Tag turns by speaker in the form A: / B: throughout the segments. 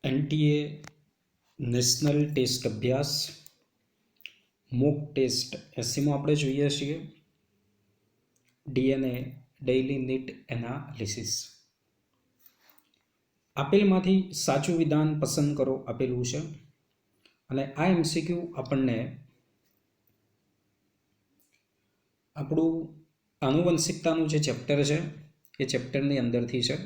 A: NTA national test અભ્યાસ mock test 80માં આપણે જોઈએ છીએ. DNA daily NEET analysis. આપેલમાંથી સાચું વિધાન પસંદ કરો આપેલું છે અને આ MCQ આપણને આપણું આનુવંશિકતાનું જે ચેપ્ટર છે એ ચેપ્ટરની અંદરથી છે.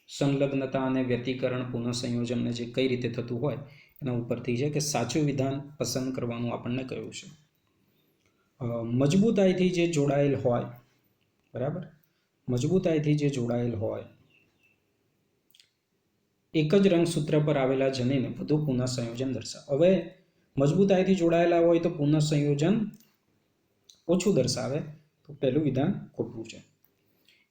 A: સંલગ્નતા અને વ્યતિકરણ પુનઃસંયોજનને જે કઈ રીતે થતું હોય એના ઉપરથી છે કે સાચું વિધાન પસંદ કરવાનું આપણને કહ્યું છે. મજબૂતાઈથી જે જોડાયેલ હોય, બરાબર, મજબૂતાઈથી જે જોડાયેલ હોય, એક જ રંગસૂત્ર પર આવેલા જનીન વધુ પુનઃસંયોજન દર્શાવે. હવે મજબૂતાઈથી જોડાયેલા હોય તો પુનઃસંયોજન ઓછું દર્શાવે, તો પહેલું વિધાન ખોટું છે.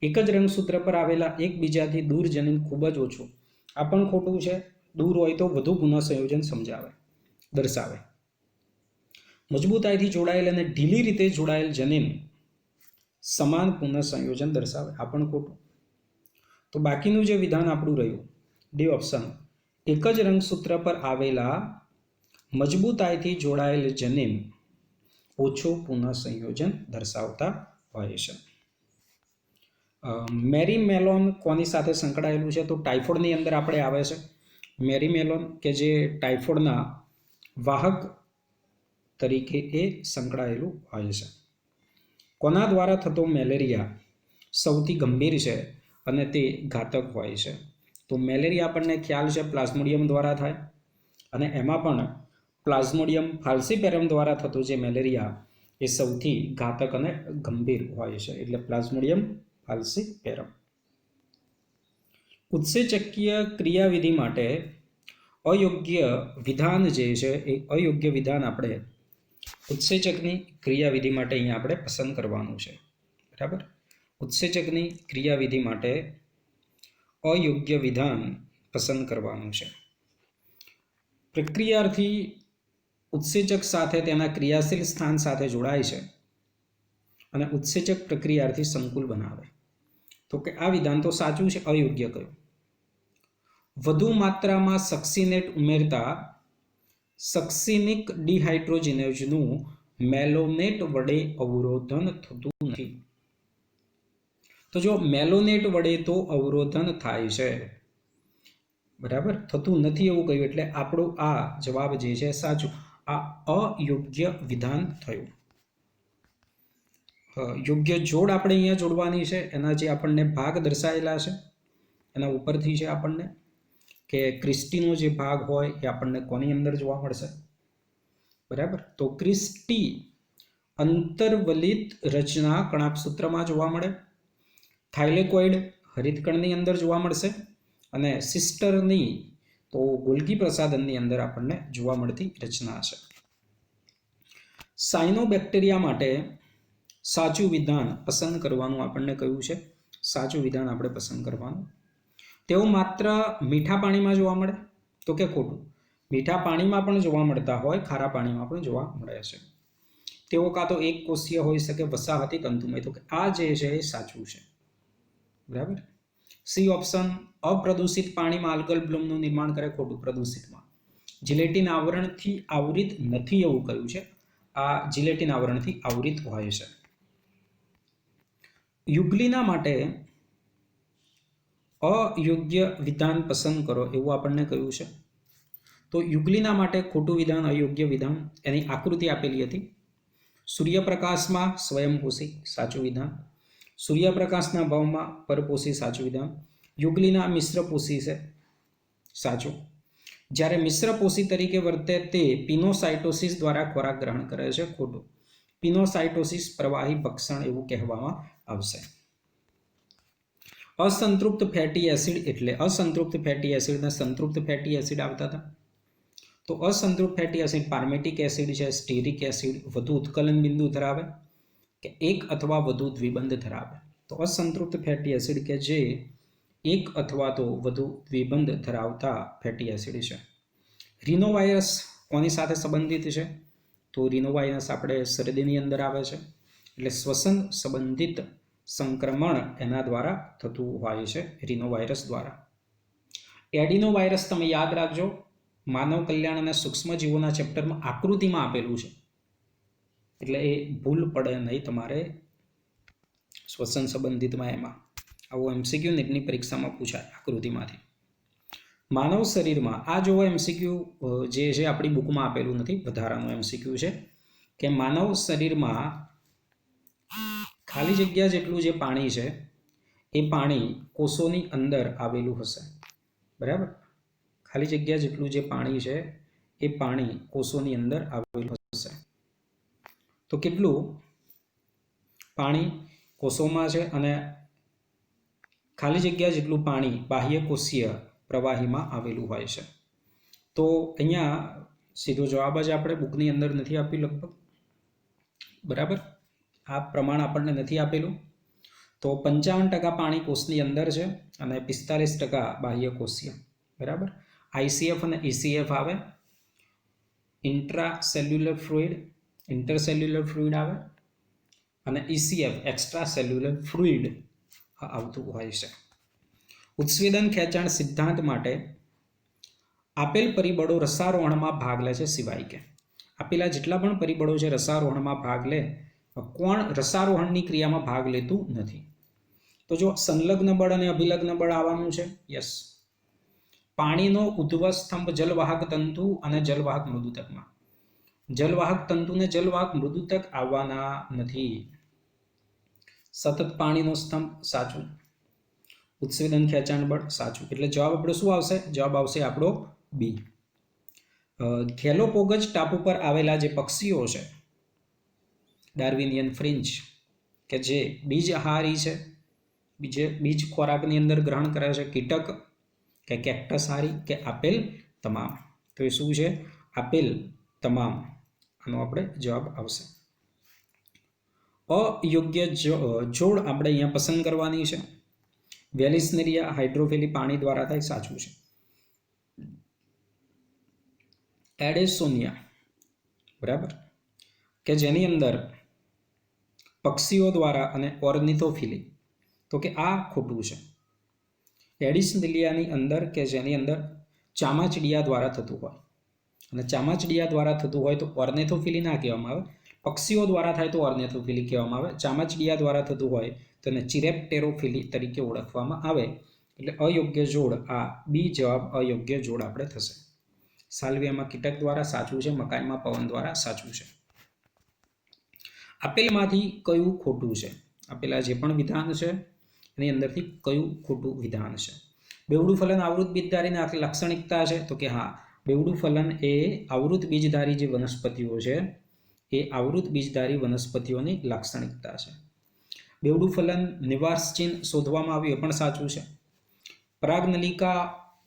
A: એક જ રંગસૂત્ર પર આવેલા એકબીજાથી દૂર જનીન ખૂબ જ ઓછું, આ પણ ખોટું છે. દૂર હોય તો વધુ પુનઃસંયોજન દર્શાવે. મજબૂતાઈથી જોડાયેલ અને ઢીલી રીતે જોડાયેલ જનીન સમાન પુનઃસંયોજન દર્શાવે, આ પણ ખોટું. તો બાકીનું જે વિધાન આપણું રહ્યું ડી ઓપ્શન, એક જ રંગસૂત્ર પર આવેલા મજબૂતાઈથી જોડાયેલ જનીન ઓછું પુનઃસંયોજન દર્શાવતા હોય છે. મેરીમેલોન કોની સાથે સંકળાયેલું છે? તો ટાઇફોઇડની અંદર આપણે આવે છે મેરીમેલોન, કે જે ટાઇફોઇડના વાહક તરીકે એ સંકળાયેલું હોય છે. કોના દ્વારા થતો મેલેરિયા સૌથી ગંભીર છે અને તે ઘાતક હોય છે? તો મેલેરિયા આપણને ખ્યાલ છે પ્લાઝ્મોડિયમ દ્વારા થાય, અને એમાં પણ પ્લાઝ્મોડિયમ ફાલ્સીપેરમ દ્વારા થતો જે મેલેરિયા એ સૌથી ઘાતક અને ગંભીર હોય છે, એટલે પ્લાઝ્મોડિયમ ફાલ્સીપેરમ. ઉત્સેચકીય ક્રિયાવિધિ માટે અયોગ્ય વિધાન જે છે એ અયોગ્ય વિધાન આપણે ઉત્સેચકની ક્રિયાવિધિ માટે અહીંયા આપણે પસંદ કરવાનું છે, બરાબર. ઉત્સેચકની ક્રિયાવિધિ માટે અયોગ્ય વિધાન પસંદ કરવાનું છે. પ્રક્રિયાર્થી ઉત્સેચક સાથે તેના ક્રિયાશીલ સ્થાન સાથે જોડાય છે અને ઉત્સેચક પ્રક્રિયાર્થી સંકુલ બનાવે. તો કે આ વિધાન તો સાચું છે, અયોગ્ય કયું? વધુ માત્રામાં સક્સિનેટ ઉમેરતા સક્સિનિક ડિહાઇડ્રોજિનેઝનું મેલોનેટ વડે અવરોધન થતું નથી. તો જો મેલોનેટ વડે તો અવરોધન થાય છે, બરાબર, થતું નથી એવું કહ્યું, એટલે આપણો આ જવાબ જે છે સાચું. આ અયોગ્ય વિધાન થયું. યોગ્ય જોડ આપણે અહીંયા જોડવાની છે, એના જે આપણને ભાગ દર્શાયેલા છે એના ઉપરથી છે આપણને કે ક્રિસ્ટીનો જે ભાગ હોય એ આપણને કોની અંદર જોવા મળશે, બરાબર. તો ક્રિસ્ટી અંતર્વલિત રચના કણાભસૂત્રમાં જોવા મળે, થાઇલેકોઇડ હરિતકણની અંદર જોવા મળશે, અને સિસ્ટરની તો ગોલ્ગી પ્રસાધનની અંદર આપણને જોવા મળતી રચના છે. સાયનોબેક્ટેરિયા માટે સાચું વિધાન પસંદ કરવાનું આપણને કહ્યું છે. સાચું વિધાન આપણે પસંદ કરવાનું. તેઓ માત્ર મીઠા પાણીમાં જોવા મળે, તો કે ખોટું? મીઠા પાણીમાં પણ જોવા મળતા હોય, ખારા પાણીમાં પણ જોવા મળે છે. તેઓ કાં તો એક કોષીય હોઈ શકે, વસાહતી તંતુમય, તો કે આ જે છે એ સાચું છે, બરાબર. સી ઓપ્શન, અપ્રદૂષિત પાણીમાં આલ્ગલ બ્લૂમનું નિર્માણ કરે, ખોટું. પ્રદૂષિતમાં જિલેટિન આવરણથી આવરિત નથી એવું કહ્યું છે. આ જિલેટિન આવરણથી આવરિત હોય છે. યુગ્લિના માટે અયોગ્ય વિધાન પસંદ કરો એવું આપણને કહ્યું છે. તો યુગ્લિના માટે ખોટું વિધાન, અયોગ્ય વિધાન, એની આકૃતિ આપેલી હતી. સૂર્યપ્રકાશમાં સ્વયંપોષી, સાચું વિધાન. સૂર્યપ્રકાશના ભાવમાં પરપોષી, સાચું વિધાન. યુગ્લિના મિશ્રપોષી છે, સાચું. જ્યારે મિશ્રપોષી તરીકે વર્તે તે પિનોસાઇટોસિસ દ્વારા ખોરાક ગ્રહણ કરે છે, ખોટું. પિનોસાઇટોસિસ પ્રવાહી ભક્ષણ એવું કહેવામાં આવશે. અસંતૃપ્ત ફેટી એસિડ એટલે અસંતૃપ્ત ફેટી એસિડને સંતૃપ્ત ફેટી એસિડ આવતા હતા. તો અસંતૃપ્ત ફેટી એસિડ પાર્મેટિક એસિડ છે, સ્ટીરિક એસિડ, વધુ ઉત્કલન બિંદુ ધરાવે કે એક અથવા વધુ દ્વિબંધ ધરાવે. તો અસંતૃપ્ત ફેટી એસિડ કે જે એક અથવા તો વધુ દ્વિબંધ ધરાવતા ફેટી એસિડ છે. રિનોવાયરસ કોની સાથે સંબંધિત છે? તો રિનોવાયરસ આપણે શરદીની અંદર આવે છે, એટલે શ્વસન સંબંધિત સંક્રમણ એના દ્વારા થતું હોય છે, રિનોવાયરસ દ્વારા. એડિનો વાયરસ તમે યાદ રાખજો, માનવ કલ્યાણ અને સૂક્ષ્મજીવોના ચેપ્ટરમાં આકૃતિમાં આપેલું છે, એટલે એ ભૂલ પડે નહીં તમારે શ્વસન સંબંધિતમાં. એમાં આવું એમસીક્યુ નીટની પરીક્ષામાં પૂછાય આકૃતિમાંથી. માનવ શરીરમાં આ જોવો એમસીક્યુ જે છે આપણી બુકમાં આપેલું નથી, વધારાનું એમસીક્યુ છે કે માનવ શરીરમાં ખાલી જગ્યા જેટલું જે પાણી છે એ પાણી કોષોની અંદર આવેલું હશે. બરાબર, ખાલી જગ્યા જેટલું જે પાણી છે એ પાણી કોષોની અંદર આવેલું હશે. તો કેટલું પાણી કોષોમાં છે અને ખાલી જગ્યા જેટલું પાણી બાહ્ય કોષીય પ્રવાહીમાં આવેલું હોય છે. તો અહીંયા સીધો જવાબ જ આપણે બુકની અંદર નથી આપ્યું લગભગ. બરાબર, આ પ્રમાણ આપણને નથી આપેલું. તો 55% પાણી કોષની અંદર છે અને 45% બાહ્ય કોષીય. બરાબર, આઈસીએફ અને ઈસીએફ આવે, ઇન્ટ્રાસેલ્યુલર ફ્લુઇડ, ઇન્ટરસેલ્યુલર ફ્લુઇડ આવે, અને ઈસીએફ એક્સ્ટ્રા સેલ્યુલર ફ્લુઇડ આવતું હોય છે. ઉત્સ્વેદન ખેંચાણ સિદ્ધાંત માટે આપેલ પરિબળો રસારોહણમાં ભાગ લે છે સિવાય કે. આપેલા જેટલા પણ પરિબળો છે રસારોહણમાં ભાગ લે, કોણ રસારોહણની ક્રિયામાં ભાગ લેતું નથી? તો જો સંલગ્ન બળ અને અભિલગ્ન બળ આવવાનું છે. યસ. પાણીનો ઉદ્ભવ સ્તંભ જલવાહક તંતુ અને જલવાહક મૃદુતકમાં. જલવાહક તંતુ ને જલવાહક મૃદુતક આવવાના નથી. સતત પાણીનો સ્તંભ સાચું. ઉત્સ્વેદન ખેંચાણ બળ સાચું. એટલે જવાબ આપણો શું આવશે? જવાબ આવશે આપણો બી. ગેલોપોગસ ટાપુ પર આવેલા જે પક્ષીઓ છે, ડાર્વિનિયન ફ્રિન્જ, કે જે બીજહારી છે, બીજ ખોરાકની અંદર ગ્રહણ કરે છે, કીટક કે કેક્ટસ હારી કે આપેલ તમામ. તો એ શું છે? આપેલ તમામ. આનો આપણે જવાબ આવશે. અયોગ્ય જોડ આપણે અહીંયા પસંદ કરવાની છે. વેલિસ્નેરિયા હાઇડ્રોફિલી પાણી દ્વારા થાય, સાચું છે. એડેસોનિયા, બરાબર, કે જેની અંદર પક્ષીઓ દ્વારા અને ઓર્નિથોફિલી, તો કે આ ખોટું છે. એડિસનેલિયાની અંદર કે જેની અંદર ચામાચીડિયા દ્વારા થતું હોય, અને ચામાચીડિયા દ્વારા થતું હોય તો ઓર્નિથોફિલી ના કહેવામાં આવે, પક્ષીઓ દ્વારા થાય તો ઓર્નિથોફિલી કહેવામાં આવે. ચામાચીડિયા દ્વારા થતું હોય તો એને ચિરેપ્ટેરોફિલી તરીકે ઓળખવામાં આવે. એટલે અયોગ્ય જોડ આ બી જવાબ અયોગ્ય જોડ આપણે થશે. સાલ્વિયામાં કીટક દ્વારા સાચું છે, મકાઈમાં પવન દ્વારા સાચું છે. આપેલમાંથી કયું ખોટું છે? આપેલા જે પણ વિધાન છે એની અંદરથી કયું ખોટું વિધાન છે? બેવડું ફલન આવૃત બીજધારીની લાક્ષણિકતા છે, તો કે હા, બેવડું ફલન એ આવૃત બીજધારી જે વનસ્પતિઓ છે એ આવૃત બીજધારી વનસ્પતિઓની લાક્ષણિકતા છે. બેવડું ફલન નિવાસ ચિહ્ન શોધવામાં આવ્યું, એ પણ સાચું છે. પરાગનલિકા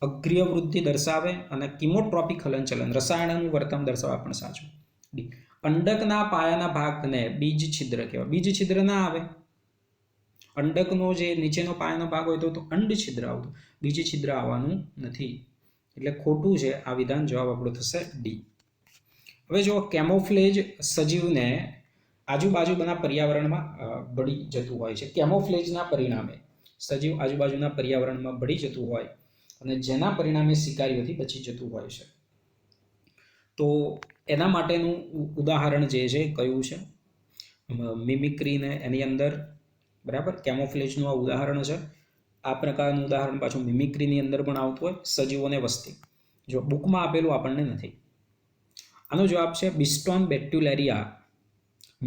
A: અગ્રીય વૃદ્ધિ દર્શાવે અને કિમોટ્રોપિક હલનચલન રસાયણનું વર્તન દર્શાવવા પણ સાચું. ડી. અંડકના પાયાના ભાગને બીજ છિદ્ર કહેવાય. બીજ છિદ્ર ના આવે. અંડકનો જે નીચેનો પાયાનો ભાગ હોય તો અંડ છિદ્ર આવતું, બીજ છિદ્ર આવવાનું નથી. એટલે ખોટું છે આ વિધાન. જવાબ આપણો થશે ડી. હવે જો કેમોફ્લેજ સજીવને આજુબાજુના પર્યાવરણમાં ભળી જતું હોય છે. કેમોફ્લેજના પરિણામે સજીવ આજુબાજુના પર્યાવરણમાં ભળી જતું હોય અને જેના પરિણામે શિકારીઓથી બચી જતું હોય છે. તો એના માટેનું ઉદાહરણ જે છે કયું છે? મિમિક્રીને એની અંદર, બરાબર, કેમોફ્લેજનું આ ઉદાહરણ છે. આ પ્રકારનું ઉદાહરણ પાછું મિમિક્રીની અંદર પણ આવતું હોય. સજીવોને વસ્તી જો બુકમાં આપેલું આપણને નથી. આનો જવાબ છે બિસ્ટોન બેટ્યુલેરિયા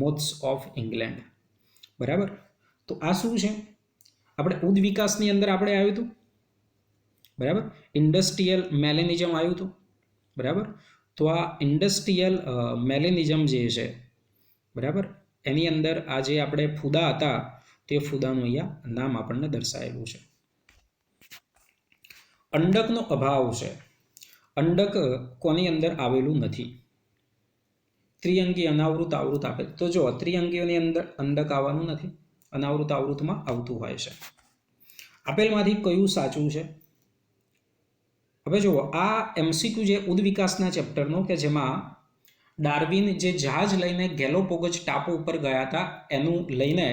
A: મોથ્સ ઓફ ઇંગ્લેન્ડ. બરાબર, તો આ શું છે? આપણે ઉદ વિકાસની અંદર આપણે આવ્યું હતું, બરાબર, ઇન્ડસ્ટ્રીયલ મેલેનિઝમ આવ્યું હતું, બરાબર. તો આ ઇન્ડસ્ટ્રીયલ મેલેનિઝમ જે છે, બરાબર, એની અંદર આ જે આપણે ફૂદા હતા તે ફૂદાનું અહીંયા નામ આપણને દર્શાવેલું છે. અંડકનો અભાવ છે. અંડક કોની અંદર આવેલું નથી? ત્રિઅંગી, અનાવૃત, આવૃત આપેલ. તો જો ત્રિઅંગીઓની અંદર અંડક આવવાનું નથી, અનાવૃત આવૃતમાં આવતું હોય છે. આપેલમાંથી કયું સાચું છે? હવે જુઓ, આ એમસીક્યુ જે ઉદ વિકાસના ચેપ્ટરનો, કે જેમાં ડાર્વિન જે જહાજ લઈને ગેલોપોગસ ટાપુ ઉપર ગયા હતા એનું લઈને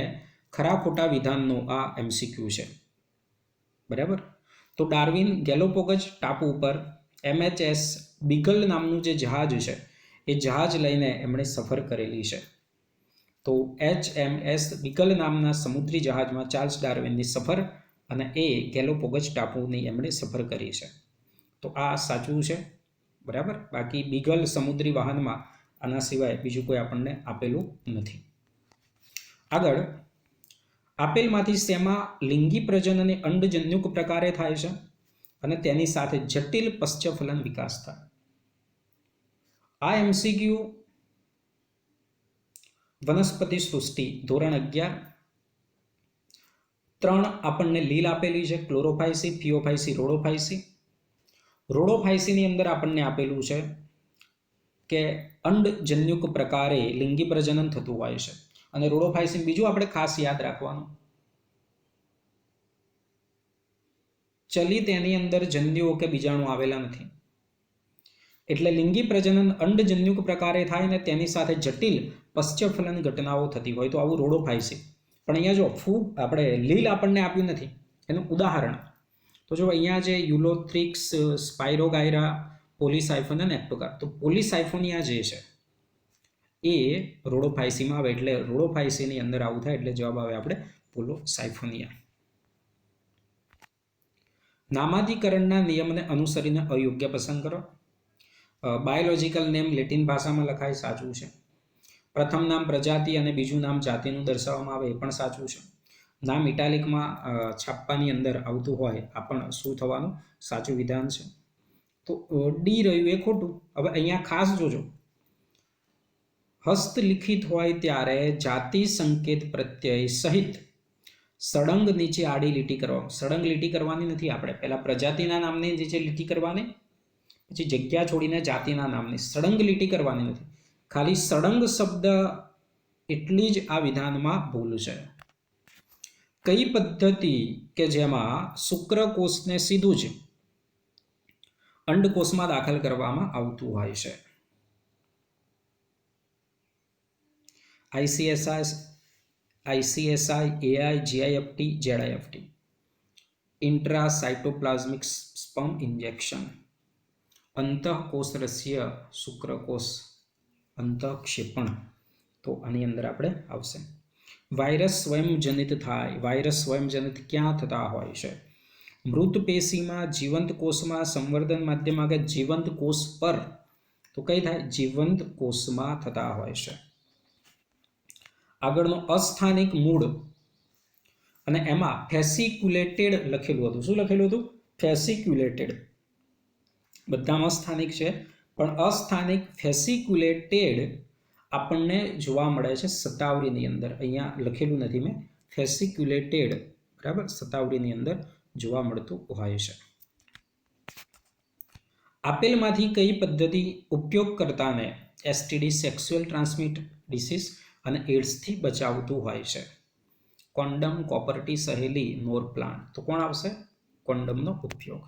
A: ખરા ખોટા વિધાનનો આ એમસીક્યુ છે. બરાબર, તો ડાર્વિન ગેલોપોગસ ટાપુ ઉપર MHS બીગલ નામનું જે જહાજ છે એ જહાજ લઈને એમણે સફર કરેલી છે. તો HMS બીગલ નામના સમુદ્રી જહાજમાં ચાર્લ્સ ડાર્વિનની સફર અને એ ગેલોપોગસ ટાપુની એમણે સફર કરી છે. તો આ સાચું છે, બરાબર. બાકી બીગલ સમુદ્રી વાહનમાં આના સિવાય બીજું કોઈ આપણને આપેલું નથી. આગળ, આપેલમાંથી શેમાં લિંગી પ્રજનન અને અંડજન્યુક પ્રકારે થાય છે અને તેની સાથે જટિલ પશ્ચફલન વિકાસ થાય? આ MCQ વનસ્પતિ સૃષ્ટિ ધોરણ 11 3 આપણને લીલ આપેલી છે, ક્લોરોફાઇસી, ફિયોફાઇસી, રોડોફાઇસી. રોડોફાઇસીની અંદર આપણને આપેલું છે કે અંડજન્યુક પ્રકારે લિંગી પ્રજનન થતું હોય છે. અને રોડોફાઇસીન બીજું આપણે ખાસ યાદ રાખવાનું, ચલિત એની અંદર જન્યુઓ કે બીજાણુ આવેલા નથી. એટલે લિંગી પ્રજનન અંડજન્યુક પ્રકારે થાય ને તેની સાથે જટિલ પશ્ચફલન ઘટનાઓ થતી હોય તો આવું રોડોફાઇસી. પણ અહીંયા જો આપણે લીલ આપણને આપ્યું નથી, એનું ઉદાહરણ તો જો અહીંયા જે યુલોથ્રિક્સ, સ્પાઇરોગાયરા, પોલીસાઇફોન અને એક્ટોગાર, તો પોલીસાઇફોનિયા જે છે એ રોડોફાઇસીમાં આવે. એટલે રોડોફાઇસીની અંદર આવું થાય એટલે જવાબ આવે આપણે પોલીસાઇફોનિયા. નામાધિકરણના નિયમને અનુસરીને અયોગ્ય પસંદ કરો. બાયોલોજિકલ નેમ લેટિન ભાષામાં લખાય, સાચું છે. પ્રથમ નામ પ્રજાતિ અને બીજું નામ જાતિનું દર્શાવવામાં આવે, એ પણ સાચું છે. નામ ઇટાલિકમાં છાપવાની અંદર આવતું હોય આ પણ શું થવાનું? સાચું વિધાન છે. તો ડી રહ્યું એ ખોટું. હવે અહીંયા ખાસ જોજો, હસ્તલિખિત હોય ત્યારે જાતિ સંકેત પ્રત્યય સહિત સળંગ નીચે આડી લીટી કરવાની. સળંગ લીટી કરવાની નથી, આપણે પહેલા પ્રજાતિના નામની નીચે લીટી કરવાની, પછી જગ્યા છોડીને જાતિના નામની. સળંગ લીટી કરવાની નથી. ખાલી સળંગ શબ્દ એટલી જ આ વિધાનમાં ભૂલ છે. કઈ પદ્ધતિ કે જેમાં શુક્રકોષને સીધું જ અંડકોષમાં દાખલ કરવામાં આવતું હોય છે? ICSI, AI, GIFT, ZIFT. Intracytoplasmic sperm injection. અંતઃકોષરસીય શુક્રકોષ અંતઃક્ષેપણ. તો આની અંદર આપણે આવશે. વાયરસ સ્વયંજનિત થાય. વાયરસ સ્વયંજનિત ક્યાં થતા હોય છે? મૃત પેશીમાં, જીવંત કોષમાં, સંવર્ધન માધ્યમમાં કે જીવંત કોષ પર? તો કઈ થાય? જીવંત કોષમાં થતા હોય છે. આગળનો અસ્થાનિક મૂળ, અને એમાં ફેસિક્યુલેટેડ લખેલું હતું. શું લખેલું હતું? ફેસિક્યુલેટેડ. બધામાં સ્થાનિક છે, પણ અસ્થાનિક ફેસિક્યુલેટેડ આપણને જોવા મળે છે શતાવરીની અંદર. અહીંયા લખેલું નથી મેં, ફેસિક્યુલેટેડ, બરાબર, શતાવરીની અંદર જોવા મળતું હોય છે. આપેલમાંથી કઈ પદ્ધતિ ઉપયોગકર્તાને STD, સેક્સ્યુઅલ ટ્રાન્સમિટ ડિસીઝ અને એડ્સથી બચાવતું હોય છે? કોન્ડમ, કોપરટી, સહેલી, નોરપ્લાન્ટ. તો કોણ આવશે? કોન્ડમનો ઉપયોગ.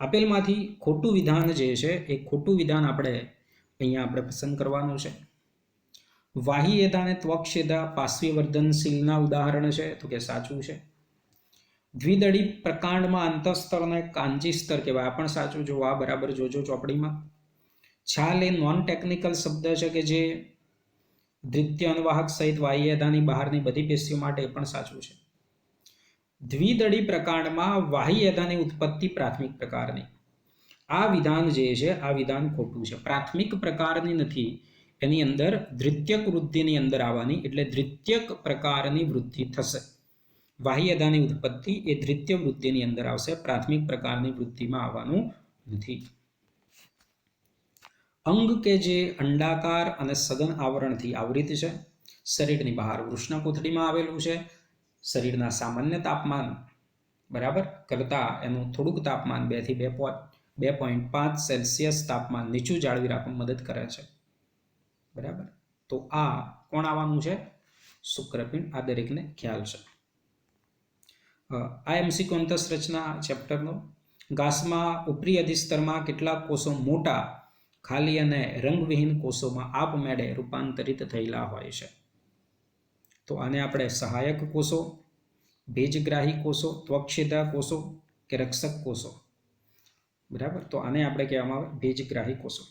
A: આપેલમાંથી ખોટું વિધાન જે છે એ ખોટું વિધાન આપણે પસંદ કરવાનું છે. વાહીએધા અને ત્વક્ષેધા પાર્શ્વવર્ધનશીલના ઉદાહરણ છે, તો કે સાચું છે. દ્વિદળી પ્રકાંડમાં અંતઃસ્તરને કાંજી સ્તર કહેવાય, આ પણ સાચું. જો આ બરાબર જોજો ચોપડીમાં. છાલ એ નોન ટેકનિકલ શબ્દ છે કે જે દ્વિતીય અનુવાહક સહિત વાહીએધાની બહારની બધી પેશીઓ માટે, એ પણ સાચું છે. દ્વિદળી પ્રકાંડમાં વાહીએધાની ઉત્પત્તિ પ્રાથમિક પ્રકારની. આ વિધાન જે છે આ વિધાન ખોટું છે. પ્રાથમિક પ્રકારની નથી, એની અંદર દ્વિતીયક વૃદ્ધિની અંદર આવવાની, એટલે દ્વિતીયક પ્રકારની વૃદ્ધિ થશે. વાહીએધાની ઉત્પત્તિ એ દ્વિતીય વૃદ્ધિની અંદર આવશે, પ્રાથમિક પ્રકારની વૃદ્ધિમાં આવવાનું નથી. અંગ કે જે અંડાકાર અને સઘન આવરણથી આવૃત છે, શરીરની બહાર વૃષ્ણકોથળીમાં આવેલું છે. શરીરના સામાન્ય તાપમાન, બરાબર, કરતાં એનું થોડુંક તાપમાન 2 થી 2.5 સેલ્સિયસ તાપમાન નીચું જાળવી રાખવામાં મદદ કરે છે, બરાબર. તો આ કોણ આવવાનું છે? શુક્રપિંડ. આ દરેકને ખ્યાલ છે. આ MCQ અંતઃરચના ચેપ્ટરનો. ઘાસમાં ઉપરી અધિસ્તરમાં કેટલાક કોષો મોટા, ખાલી અને રંગવિહીન કોષોમાં આપમેળે રૂપાંતરિત થયેલા હોય છે? તો આને આપણે સહાયક કોષો, ભેજગ્રાહી કોષો, ત્વક્ષેધા કોષો કે રક્ષક કોષો, બરાબર. તો આને આપણે કહેવામાં આવે ભેજગ્રાહી કોષો.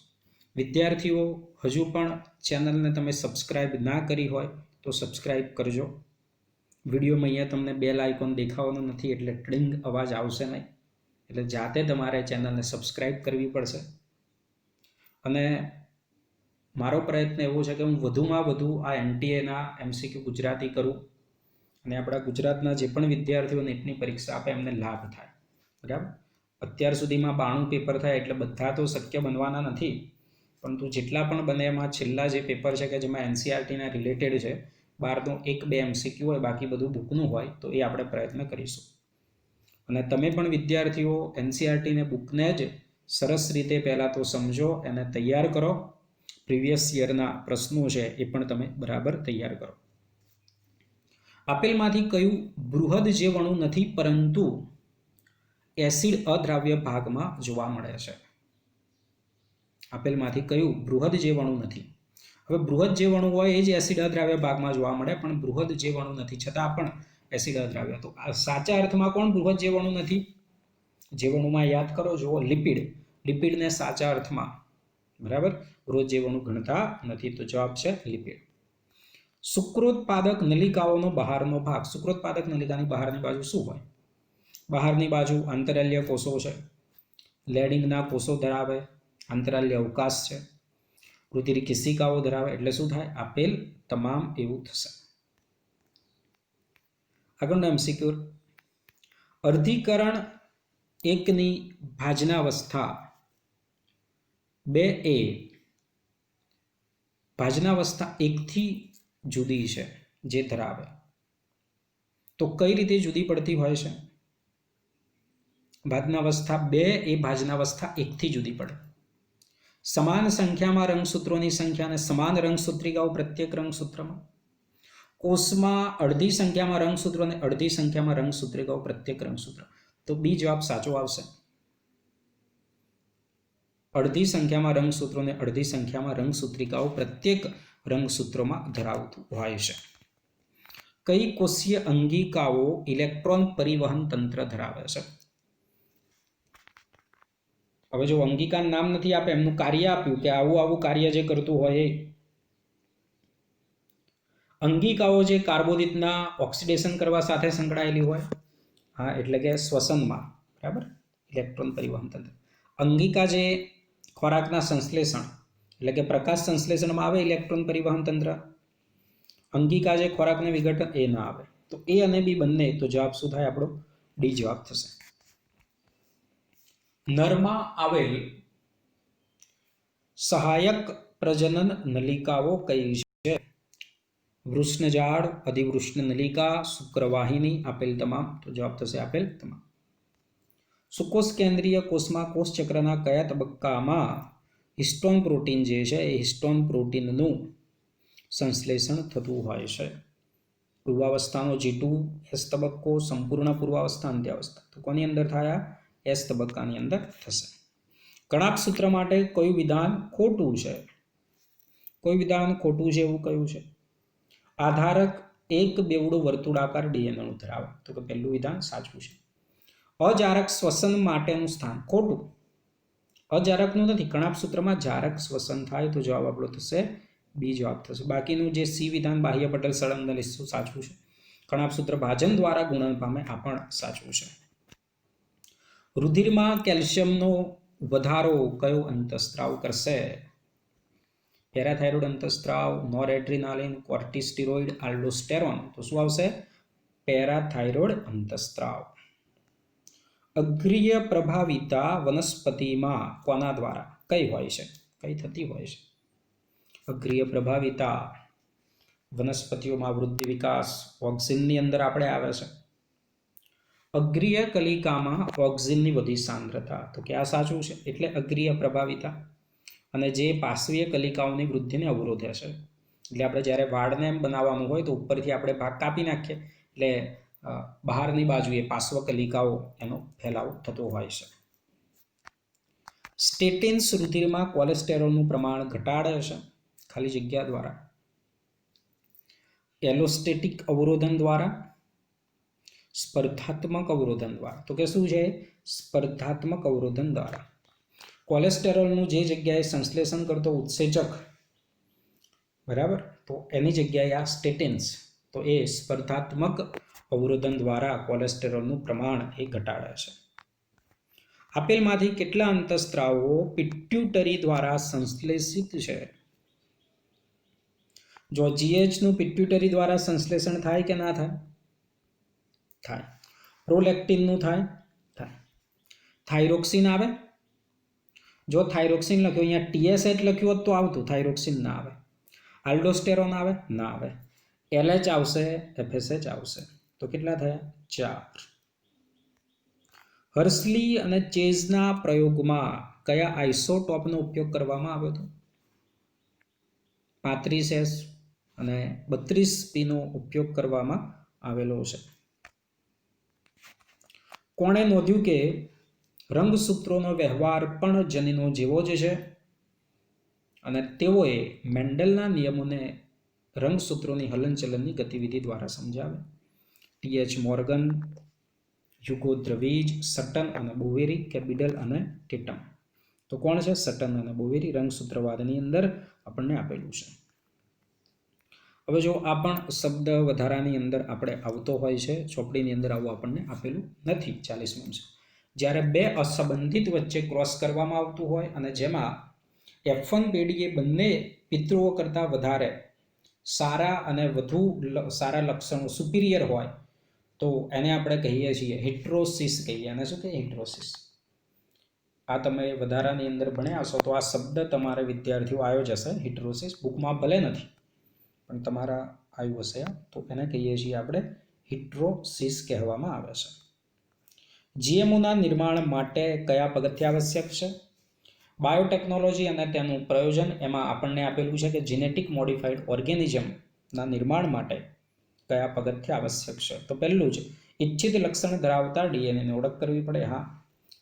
A: વિદ્યાર્થીઓ, હજુ પણ ચેનલને તમે સબસ્ક્રાઇબ ના કરી હોય તો સબસ્ક્રાઇબ કરજો. વિડીયોમાં અહીંયા તમને બેલ આઇકોન દેખાવાનું નથી, એટલે ટ્રિંગ અવાજ આવશે નહીં, એટલે જાતે તમારે ચેનલને સબસ્ક્રાઇબ કરવી પડશે. અને મારો પ્રયત્ન એવો છે કે હું વધુમાં વધુ આ NTA MCQ ગુજરાતી કરું અને આપણા ગુજરાતના જે પણ વિદ્યાર્થીઓ નેટની પરીક્ષા આપે એમને લાભ થાય, બરાબર. અત્યાર સુધીમાં 92 પેપર થાય, એટલે બધા તો શક્ય બનવાના નથી, પરંતુ જેટલા પણ બને એમાં છેલ્લા જે પેપર છે કે જેમાં NCERTના રિલેટેડ છે, 12નું 1-2 MCQ હોય, બાકી બધું બુકનું હોય, તો એ આપણે પ્રયત્ન કરીશું. અને તમે પણ વિદ્યાર્થીઓ NCERTને બુકને જ સરસ રીતે પહેલાં તો સમજો, એને તૈયાર કરો. પ્રીવિયસ યરના પ્રશ્નો છે એ પણ તમે બરાબર તૈયાર કરો. આપેલમાંથી કયું બૃહદ જીવાણુ નથી પરંતુ એસિડ અદ્રાવ્ય ભાગમાં જોવા મળે છે? આપેલમાંથી કયું બૃહદ જીવાણુ નથી? હવે બૃહદ જીવાણુ હોય એ જ એસિડ અદ્રાવ્ય ભાગમાં જોવા મળે, પણ બૃહદ જીવાણુ નથી છતાં પણ એસિડ અદ્રાવ્ય. તો આ સાચા અર્થમાં કોણ બૃહદ જીવાણુ નથી? જીવાણુમાં યાદ કરો, જુઓ લિપિડ. લિપિડને સાચા અર્થમાં, બરાબર, બૃહદ જીવાણુ ગણતા નથી, તો જવાબ છે લિપિડ. શુક્રોત્પાદક નલિકાઓનો બહારનો ભાગ. શુક્રોત્પાદક નલિકાની બહારની બાજુ શું હોય? બહારની બાજુ આંતરાલ્ય કોષો છે, લેડિંગના કોષો ધરાવે, આંતરાલ્ય અવકાશ છે, રુધિર કેશિકાઓ ધરાવે. એટલે શું થાય? આપેલ તમામ એવું થશે. આગળનો MCQ, અર્ધીકરણ 1ની ભાજનાવસ્થા 2 એ ભાજનાવસ્થા 1થી જુદી છે જે ધરાવે, તો કઈ રીતે જુદી પડતી હોય છે? ભાજનાવસ્થા 2 એ ભાજનાવસ્થા 1થી જુદી પડે. સમાન સંખ્યામાં રંગસૂત્રોની સંખ્યા અને સમાન રંગસૂત્રિકાઓ પ્રત્યેક રંગસૂત્રમાં. કોષમાં અડધી સંખ્યામાં રંગસૂત્રો અને અડધી સંખ્યામાં રંગસૂત્રિકાઓ પ્રત્યેક રંગસૂત્ર. તો બી જવાબ સાચો આવશે. અડધી સંખ્યામાં રંગસૂત્રો અને અડધી સંખ્યામાં રંગસૂત્રિકાઓ પ્રત્યેક રંગસૂત્રોમાં ધરાવતું હોય છે. કઈ કોષીય અંગિકાઓ ઇલેક્ટ્રોન પરિવહન તંત્ર ધરાવે છે? હવે જો અંગિકાનું નામ નથી આપે, એમનું કાર્ય આપ્યું કે આવું આવું કાર્ય જે કરતું હોય એ. અંગિકાઓ જે કાર્બોદિતના ઓક્સિડેશન કરવા સાથે સંકળાયેલી હોય, હા, એટલે કે શ્વસનમાં, બરાબર, ઇલેક્ટ્રોન પરિવહન તંત્ર. અંગિકા જે ખોરાકના સંશ્લેષણ એટલે કે પ્રકાશ સંશ્લેષણમાં આવે ઇલેક્ટ્રોન પરિવહન તંત્ર. અંગિકા જે ખોરાકને વિઘટન, એ ના આવે. તો એ અને બી બંને, તો જવાબ શું થાય આપણો? ડી જવાબ થશે. નરમાં આવેલ સહાયક પ્રજનન નલિકાઓ કઈ છે? વૃષ્ણજાળ, અધિવૃષ્ણ નલિકા, શુક્રવાહિની. આપેલ તમામ, તો જવાબ થશે આપેલ તમામ. સુકોષ કેન્દ્રીય કોષમાં કોષચક્રના કયા તબક્કામાં હિસ્ટોન પ્રોટીન જે છે એ હિસ્ટોન પ્રોટીનનું સંશ્લેષણ થતું હોય છે? પૂર્વાવસ્થાનો G2 S તબક્કો, સંપૂર્ણ પૂર્વાવસ્થા, અંત્યાવસ્થા. તો કોની અંદર થાય? S તબક્કાની અંદર થશે. કણાપ સૂત્ર માટે કયું વિધાન ખોટું છે? કોઈ વિધાન ખોટું છે એવું કયું છે? આધારક એક બેવડું વર્તુળાકાર DNA ધરાવે. તો કે પહેલું વિધાન સાચું છે. અજારક શ્વસન માટેનું સ્થાન ખોટું. અજારકનું નથી, કણાપ સૂત્રમાં જારક શ્વસન થાય, તો જવાબ આપણો થશે બી જવાબ થશે. બાકીનું જે સી વિધાન બાહ્ય પટલ સળંગ નલિસ્સું સાચું છે. કણાપ સૂત્ર ભાજન દ્વારા ગુણન પામે, આ પણ સાચું છે. રુધિરમાં કેલ્શિયમનો વધારો કયો અંતઃસ્ત્રાવ કરશે? પેરાથાઇરોઇડ અંતઃસ્ત્રાવ, નોરએડ્રીનાલિન, કોર્ટિસ્ટેરોઇડ, આલ્ડોસ્ટેરોન. તો શું આવશે? પેરાથાઇરોઇડ અંતઃસ્ત્રાવ. અગ્રીય પ્રભાવિતા વનસ્પતિમાં કોના દ્વારા કઈ હોય છે? કઈ થતી હોય છે? અગ્રીય પ્રભાવિતા વનસ્પતિઓમાં વૃદ્ધિ વિકાસ ઓક્સિનની અંદર આપણે આવે છે. અગ્રીય કલિકામાં ઓક્સિનની વધી સાંદ્રતા, તો કે આ સાચું છે, એટલે અગ્રીય પ્રભાવિતા. અને જે પાર્શ્વીય કલિકાઓની વૃદ્ધિને અવરોધે છે. એટલે આપણે જ્યારે વાળને એમ બનાવવાનું હોય તો ઉપરથી આપણે ભાગ કાપી નાખીએ, એટલે બહારની બાજુએ પાર્શ્વ કલિકાઓ એનો ફેલાવો થતો હોય છે. સ્ટેટિન્સ રુધિરમાં કોલેસ્ટેરોલનું પ્રમાણ ઘટાડે છે. ખાલી જગ્યા દ્વારા. એલોસ્ટેટિક અવરોધન દ્વારા, સ્પર્ધાત્મક અવરોધન દ્વારા. તો કે શું છે? સ્પર્ધાત્મક અવરોધન દ્વારા. કોલેસ્ટેરોલનું જે જગ્યાએ સંશ્લેષણ કરતો ઉત્સેચક, બરાબર, તો એની જગ્યાએ આ સ્ટેટિન્સ, તો એ સ્પર્ધાત્મક અવરોધન દ્વારા કોલેસ્ટેરોલનું પ્રમાણ એ ઘટાડે છે. આપેલમાંથી કેટલા અંતઃસ્ત્રાવો પિટ્યુટરી દ્વારા સંશ્લેષિત છે? જો જીએચનું પિટ્યુટરી દ્વારા સંશ્લેષણ થાય કે ના થાય? થાય. પ્રોલેક્ટિનનું થાય? થાય. થાઇરોક્સિન આવે? જો થાઇરોક્સિન લખ્યું, અહીંયા ટીએસએચ લખ્યું હોત તો આવતું, થાઇરોક્સિન ના આવે. આલ્ડોસ્ટેરોન આવે? ના આવે. એલએચ આવશે, એફએસએચ આવશે. તો કેટલા થયા? 4. હર્સલી અને ચેઝના પ્રયોગમાં કયા આઇસોટોપનો ઉપયોગ કરવામાં આવ્યો હતો? 35S અને 32Pનો ઉપયોગ કરવામાં આવેલો છે. કોણે નોંધ્યું કે રંગસૂત્રોનો વ્યવહાર પણ જનીનો જેવો જ છે? અને તેઓએ મેન્ડલના નિયમોને રંગસૂત્રોની હલનચલનની ગતિવિધિ દ્વારા સમજાવે. ટીએચ મોર્ગન, હ્યુગો દ્રવીજ, સટન અને બોવેરી કે બિડલ અને ટેટમ? તો કોણ છે? સટન અને બોવેરી. રંગસૂત્રવાદની અંદર આપણને આપેલું છે. હવે જો આ પણ શબ્દ વધારાની અંદર આપણે આવતો હોય છે, ચોપડીની અંદર આવું આપણને આપેલું નથી. 40 છે. જ્યારે બે અસંબંધિત વચ્ચે ક્રોસ કરવામાં આવતું હોય અને જેમાં F1 પેઢીએ બંને પિતૃઓ કરતાં વધારે સારા અને વધુ સારા લક્ષણો સુપિરિયર હોય તો એને આપણે કહીએ છીએ હિટ્રોસિસ કહીએ. અને શું કહીએ? હિટ્રોસિસ. આ તમે વધારાની અંદર ભણ્યા હશો તો આ શબ્દ તમારે વિદ્યાર્થીઓ આવ્યો જશે, હિટ્રોસિસ. બુકમાં ભલે નથી પણ તમારા આવ્યું હશે, તો એને કહીએ છીએ આપણે હિટ્રોસિસ કહેવામાં આવે છે. જીએમઓના નિર્માણ માટે કયા પગથિયાં આવશ્યક છે? બાયોટેકનોલોજી અને તેનું પ્રયોજન, એમાં આપણને આપેલું છે કે જેનેટિક મોડિફાઈડ ઓર્ગેનિઝમના નિર્માણ માટે કયા પગથિયાં આવશ્યક છે? તો પહેલું જ ઇચ્છિત લક્ષણ ધરાવતા ડીએનએની ઓળખ કરવી પડે. હા,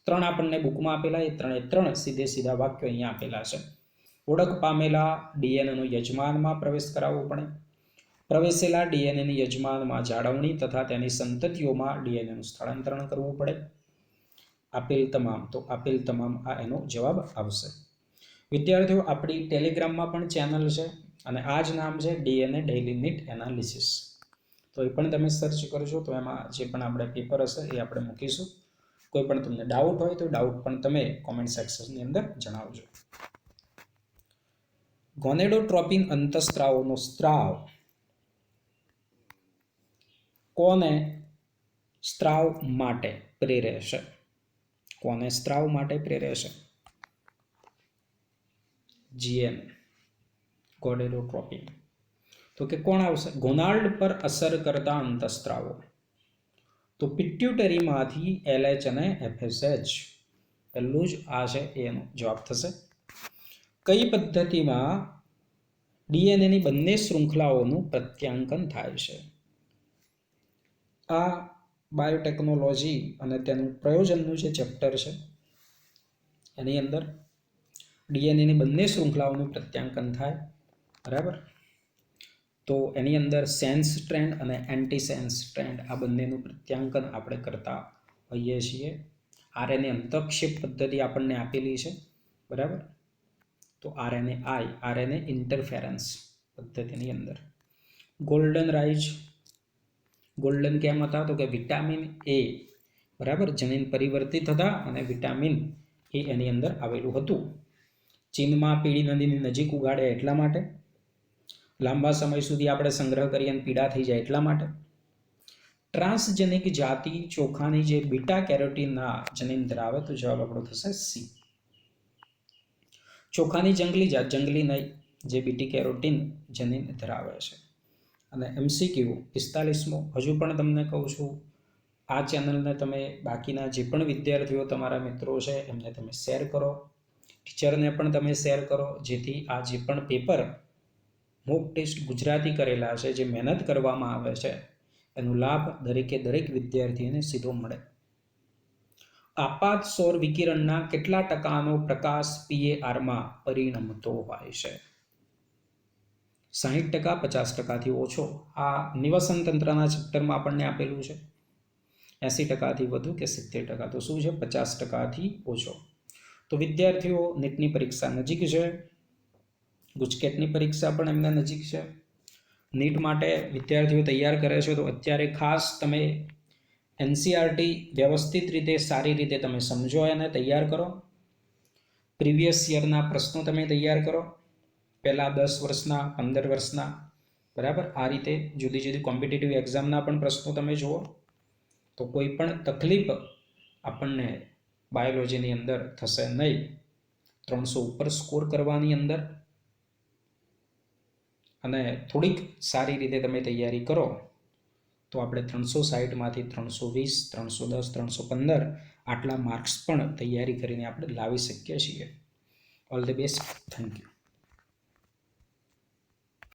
A: 3 આપણને બુકમાં આપેલા, એ 3 સીધે વાક્યો અહીંયા આપેલા છે. ઓળખ પામેલા ડીએનએનો યજમાનમાં પ્રવેશ કરાવવો પડે. પ્રવેશેલા ડીએનએની યજમાનમાં જાળવણી તથા તેની સંતતિઓમાં ડીએનએનું સ્થળાંતરણ કરવું પડે. આપેલ તમામ, તો આપેલ તમામ આ એનો જવાબ આવશે. વિદ્યાર્થીઓ, આપણી ટેલિગ્રામમાં પણ ચેનલ છે અને આ જ નામ છે ડીએનએ ડેઇલી નીટ એનાલિસિસ. તો એ પણ તમે સર્ચ કરજો તો એમાં જે પણ આપણે પેપર હશે એ આપણે મૂકીશું. કોઈ પણ તમને ડાઉટ હોય તો ડાઉટ પણ તમે કોમેન્ટ સેક્શનની અંદર જણાવજો. ગોનેડોટ્રોપિન અંતઃસ્ત્રાવોનો સ્ત્રાવ કોને સ્ત્રાવ માટે પ્રેરે છે? કોને સ્ત્રાવ માટે પ્રેરે છે? જીએન, ગોનેડોટ્રોપિન. તો કે કોણ આવશે? ગોનાર્ડ પર અસર કરતા અંતઃસ્ત્રાવો. તો પિટ્યુટરીમાંથી એલએચ અને એફએસએચ. પહેલું જ આ છે, એનો જવાબ થશે. કઈ પદ્ધતિમાં ડીએનએની બંને શૃંખલાઓનું પ્રત્યાંકન થાય છે? આ બાયોટેકનોલોજી અને તેનું પ્રયોજનનું જે ચેપ્ટર છે એની અંદર ડીએનએની બંને શૃંખલાઓનું પ્રત્યાંકન થાય, બરાબર. તો એની અંદર સેન્સ સ્ટ્રેન્ડ અને એન્ટી સેન્સ સ્ટ્રેન્ડ આ બંનેનું પ્રત્યાંકન આપણે કરતા હોઈએ છીએ. આરએનએ અંતઃક્ષેપ પદ્ધતિ આપણને આપેલી છે, બરાબર. તો આરએનએ ઇન્ટરફેરન્સ પદ્ધતિની અંદર ગોલ્ડન રાઇજ. ગોલ્ડન કેમ હતા? તો કે વિટામિન એ, બરાબર, જનીન પરિવર્તિત હતા અને વિટામિન એ એની અંદર આવેલું હતું. ચીનમાં પીળી નદીની નજીક ઉગાડે એટલા માટે. લાંબા સમય સુધી આપણે સંગ્રહ કરીએ અને પીડા થઈ જાય એટલા માટે. ટ્રાન્સજેનિક જાતિ ચોખાની જે બીટા કેરોટીનના જનીન ધરાવે, તો જવાબ આપણો થશે સી. ચોખાની જંગલી જાત, જંગલી નહીં, જે બીટી કેરોટીન જનીન ધરાવે છે. અને MCQ 45મો, હજુ પણ તમને કહું છું, આ ચેનલને તમે બાકીના જે પણ વિદ્યાર્થીઓ તમારા મિત્રો છે એમને તમે શેર કરો, ટીચરને પણ તમે શેર કરો, જેથી આ જે પણ પેપર મોક ટેસ્ટ ગુજરાતી કરેલા છે, જે મહેનત કરવામાં આવે છે, એનો લાભ દરેક વિદ્યાર્થીને સીધો મળે. આપાત સૌર વિકિરણના કેટલા ટકાનો પ્રકાશ PARમાં પરિણમતો હોય છે? 60%, 50%થી ઓછો. આ નિવસન તંત્રના ચેપ્ટરમાં આપણને આપેલું છે. 80%થી વધુ કે 70%, તો શું છે 50%થી ઓછો. તો વિદ્યાર્થીઓ નીટની પરીક્ષા નજીક છે, ગુજકેટની પરીક્ષા પણ એમને નજીક છે. નીટ માટે વિદ્યાર્થીઓ તૈયાર કરે છે તો અત્યારે ખાસ તમે એનસીઆરટી વ્યવસ્થિત રીતે સારી રીતે તમે સમજો અને તૈયાર કરો. પ્રીવિયસ યરના પ્રશ્નો તમે તૈયાર કરો, પહેલા 10 વર્ષના, 15 વર્ષના, બરાબર. આ રીતે જુદી જુદી કોમ્પિટિટિવ એક્ઝામના પણ પ્રશ્નો તમે જુઓ, તો કોઈ પણ તકલીફ આપણને બાયોલોજીની અંદર થશે નહીં. 300 ઉપર સ્કોર કરવાની અંદર, અને થોડીક સારી રીતે તમે તૈયારી કરો તો આપણે 360માંથી 320, 310, 315 આટલા માર્ક્સ પણ તૈયારી કરીને આપણે લાવી શકીએ છીએ. All the best. Thank you.